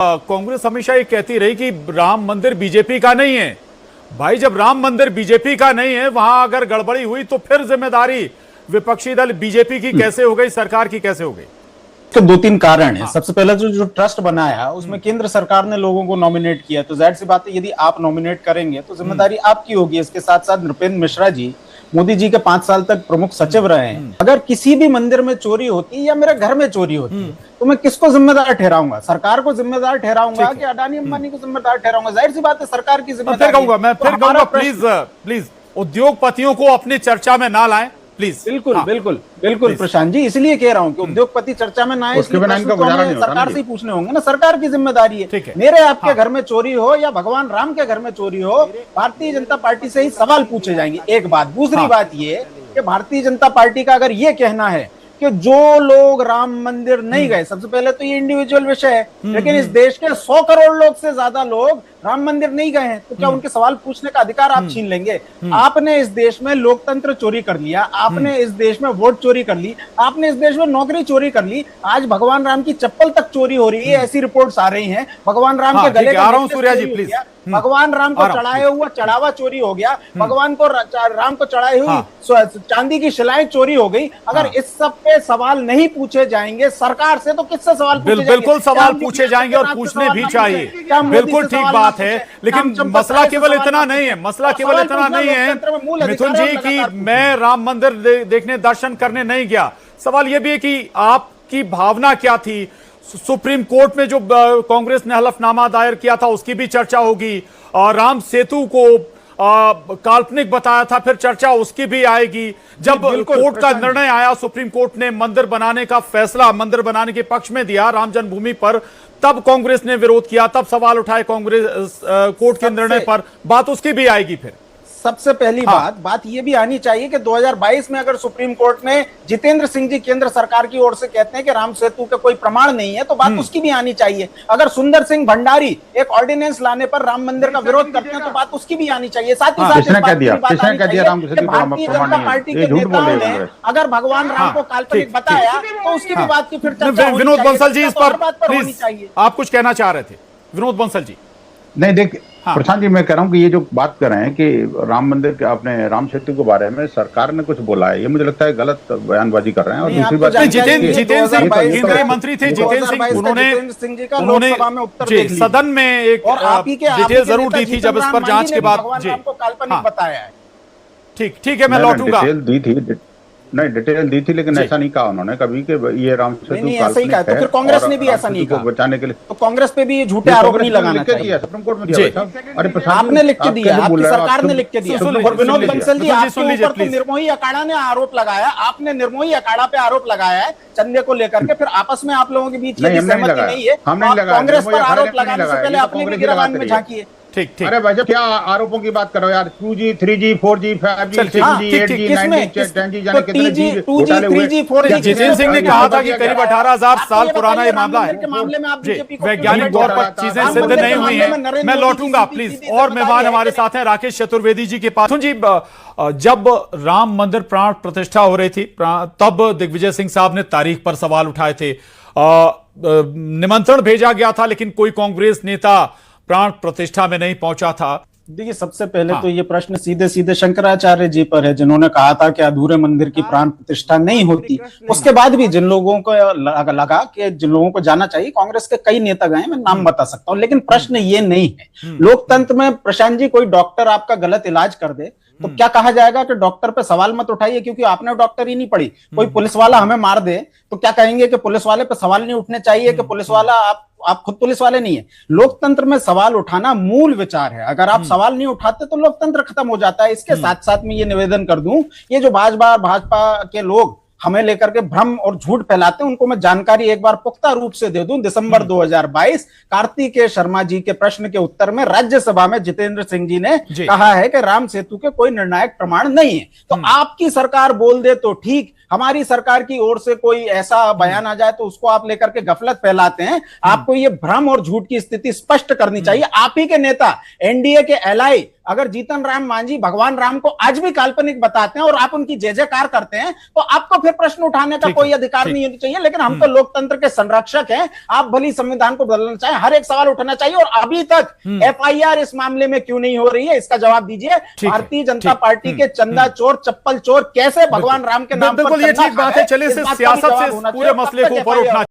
कांग्रेस हमेशा ये कहती रही कि राम मंदिर बीजेपी का नहीं है। भाई जब राम मंदिर बीजेपी का नहीं है, वहां अगर गड़बड़ी हुई तो फिर जिम्मेदारी विपक्षी दल बीजेपी की कैसे हो गई, सरकार की कैसे हो गई? तो दो तीन कारण है। सबसे पहले जो ट्रस्ट बनाया उसमें केंद्र सरकार ने लोगों को नॉमिनेट किया, तो जाहिर सी बात है यदि आप नॉमिनेट करेंगे तो जिम्मेदारी आपकी होगी। इसके साथ साथ नृपेंद्र मिश्रा जी मोदी जी के 5 साल तक प्रमुख सचिव रहे हैं। अगर किसी भी मंदिर में चोरी होती या मेरे घर में चोरी होती तो मैं किसको जिम्मेदार ठहराऊंगा? सरकार को जिम्मेदार ठहराऊंगा कि अडानी अंबानी को जिम्मेदार ठहराऊंगा? जाहिर सी बात है सरकार की जिम्मेदारी। मैं फिर कहूंगा प्लीज उद्योगपतियों को अपनी चर्चा में ना लाएं प्लीज। बिल्कुल बिल्कुल बिल्कुल प्रशांत जी, इसलिए कह रहा हूं कि उद्योगपति चर्चा में ना आए, सरकार से ही पूछने होंगे ना, सरकार की जिम्मेदारी है। मेरे आपके घर में चोरी हो या भगवान राम के घर में चोरी हो, भारतीय जनता पार्टी से ही सवाल पूछे जाएंगे। एक बात। दूसरी बात ये कि भारतीय जनता पार्टी का अगर ये कहना है कि जो लोग राम मंदिर नहीं गए, सबसे पहले तो ये इंडिविजुअल विषय है, लेकिन इस देश के 100 करोड़ लोग से ज्यादा लोग राम मंदिर नहीं गए हैं, तो क्या उनके सवाल पूछने का अधिकार आप छीन लेंगे? आपने इस देश में लोकतंत्र चोरी कर लिया, आपने इस देश में वोट चोरी कर ली, आपने इस देश में नौकरी चोरी कर ली, आज भगवान राम की चप्पल तक चोरी हो रही है, ऐसी रिपोर्ट्स आ रही हैं। भगवान राम के गले का सूर्या जी प्लीज। भगवान राम को चढ़ाया हुआ चढ़ावा चोरी हो गया, भगवान को राम को चढ़ाई हुई चांदी की शिलाएं चोरी हो गई। अगर इस सब पे सवाल नहीं पूछे जाएंगे सरकार से, तो किससे सवाल पूछे जाएंगे? बिल्कुल सवाल पूछे जाएंगे और पूछने भी चाहिए, बिल्कुल ठीक बात है। लेकिन मसला केवल इतना नहीं है, मसला केवल इतना नहीं है मिथुन जी की मैं राम मंदिर देखने दर्शन करने नहीं गया। सवाल यह भी है कि आपकी भावना क्या थी? सुप्रीम कोर्ट में जो कांग्रेस ने हलफनामा दायर किया था उसकी भी चर्चा होगी, और राम सेतु को काल्पनिक बताया था, फिर चर्चा उसकी भी आएगी। जब कोर्ट का निर्णय आया, सुप्रीम कोर्ट ने मंदिर बनाने का फैसला मंदिर बनाने के पक्ष में दिया राम जन्मभूमि पर, तब कांग्रेस ने विरोध किया, तब सवाल उठाए कांग्रेस कोर्ट के निर्णय पर, बात उसकी भी आएगी। फिर सबसे पहली बात ये भी आनी चाहिए कि 2022 में अगर सुप्रीम कोर्ट में जितेंद्र सिंह जी केंद्र सरकार की ओर से कहते हैं कि राम सेतु के कोई प्रमाण नहीं है, तो बात उसकी भी आनी चाहिए। अगर सुंदर सिंह भंडारी एक ऑर्डिनेंस लाने पर राम मंदिर का विरोध करते हैं तो बात उसकी भी आनी चाहिए। साथ ही साथ भारतीय जनता पार्टी के नेताओं ने अगर भगवान राम को काल्पनिक बताया तो उसकी भी बात की फिर चर्चा। विनोद बंसल जी इस पर प्लीज, आप कुछ कहना चाह रहे थे विनोद बंसल जी? नहीं देखिए प्रशांत जी, मैं कह रहा हूँ कि ये जो बात कर रहे हैं कि राम मंदिर के अपने राम सेतु के बारे में सरकार ने कुछ बोला है, ये मुझे लगता है गलत बयानबाजी कर रहे हैं। और दूसरी बात जितेंद्र सिंह केंद्रीय मंत्री थे, जितेंद्र सिंह उन्होंने सदन में एक डिटेल जरूर दी थी जब इस पर जांच के बाद काल्पनिक बताया है। ठीक है, मैं लौटूंगा। दी थी नहीं, डिटेल दी थी, लेकिन ऐसा नहीं कहा उन्होंने कभी कि ये राम सेतु काल्पनिक है। तो फिर कांग्रेस ने भी ऐसा नहीं कहा बचाने के लिए, तो कांग्रेस पे भी ये झूठे आरोप नहीं लगाना चाहिए। सुप्रीम कोर्ट में दिया। अरे आपने लिख के दिया, आपकी सरकार ने लिख के दिया। विनोद बंसल जी, आपके ऊपर तो निर्मोही अखाड़ा ने आरोप लगाया, आपने निर्मोही अखाड़ा पे आरोप लगाया है चंदे को लेकर के, फिर आपस में आप लोगों के बीच सहमति नहीं है, कांग्रेस पर आरोप लगाने से पहले अपनी भी गिरफ्तारी में झांकी है। ठीक। अरे भाई क्या आरोपों की बात करो यार? 2G, 3G, 4G, 5G, 6G, 8G, 9G, 10G, जाने कितने जी घोटाले हुए। जितेंद्र सिंह ने कहा था कि करीब 18,000 साल पुराना ये मामला है। वैज्ञानिक तौर पर चीजें सिद्ध नहीं हुई हैं। मैं लौटूंगा प्लीज, और मेहमान हमारे साथ हैं राकेश चतुर्वेदी जी के पास। जी, जब राम मंदिर प्राण प्रतिष्ठा हो रही थी तब दिग्विजय सिंह साहब ने तारीख पर सवाल उठाए थे, निमंत्रण भेजा गया था लेकिन कोई कांग्रेस नेता प्राण प्रतिष्ठा में नहीं पहुंचा था। देखिए, सबसे पहले तो ये प्रश्न सीधे सीधे शंकराचार्य जी पर है, जिन्होंने कहा था कि अधूरे मंदिर की प्राण प्रतिष्ठा नहीं होती। उसके बाद भी जिन लोगों को लगा कि जिन लोगों को जाना चाहिए, कांग्रेस के कई नेता गए, मैं नाम बता सकता हूं, लेकिन प्रश्न ये नहीं है। लोकतंत्र में प्रशांत जी, कोई डॉक्टर आपका गलत इलाज कर दे तो क्या कहा जाएगा कि डॉक्टर पे सवाल मत उठाइए क्योंकि आपने डॉक्टर ही नहीं पढ़ी। कोई पुलिस वाला हमें मार दे तो क्या कहेंगे कि पुलिस वाले पे सवाल नहीं उठने चाहिए कि पुलिस वाला आप खुद पुलिस वाले नहीं है। लोकतंत्र में सवाल उठाना मूल विचार है, अगर आप सवाल नहीं उठाते तो लोकतंत्र खत्म हो जाता है। इसके साथ साथ में ये निवेदन कर दूं, ये जो भाजपा के लोग हमें लेकर के भ्रम और झूठ फैलाते हैं, उनको मैं जानकारी एक बार पुख्ता रूप से दे दूं। दिसंबर 2022 कार्तिकेय शर्मा जी के प्रश्न के उत्तर में राज्यसभा में जितेंद्र सिंह जी ने कहा है कि राम सेतु के कोई निर्णायक प्रमाण नहीं है। तो आपकी सरकार बोल दे तो ठीक, हमारी सरकार की ओर से कोई ऐसा बयान आ जाए तो उसको आप लेकर के गफलत फैलाते हैं। आपको ये भ्रम और झूठ की स्थिति स्पष्ट करनी चाहिए। आप ही के नेता, एनडीए के एलआई अगर जीतन राम मांझी भगवान राम को आज भी काल्पनिक बताते हैं और आप उनकी जय जयकार करते हैं, तो आपको फिर प्रश्न उठाने का कोई अधिकार नहीं होना चाहिए। लेकिन हम तो लोकतंत्र के संरक्षक हैं, आप भली संविधान को बदलना चाहें, हर एक सवाल उठाना चाहिए। और अभी तक FIR इस मामले में क्यों नहीं हो रही है, इसका जवाब दीजिए। भारतीय जनता पार्टी के चंदा चोर, चप्पल चोर कैसे भगवान राम के नाम पर बिल्कुल ये ठीक बात है। चलिए, सियासत से पूरे मसले को ऊपर उठना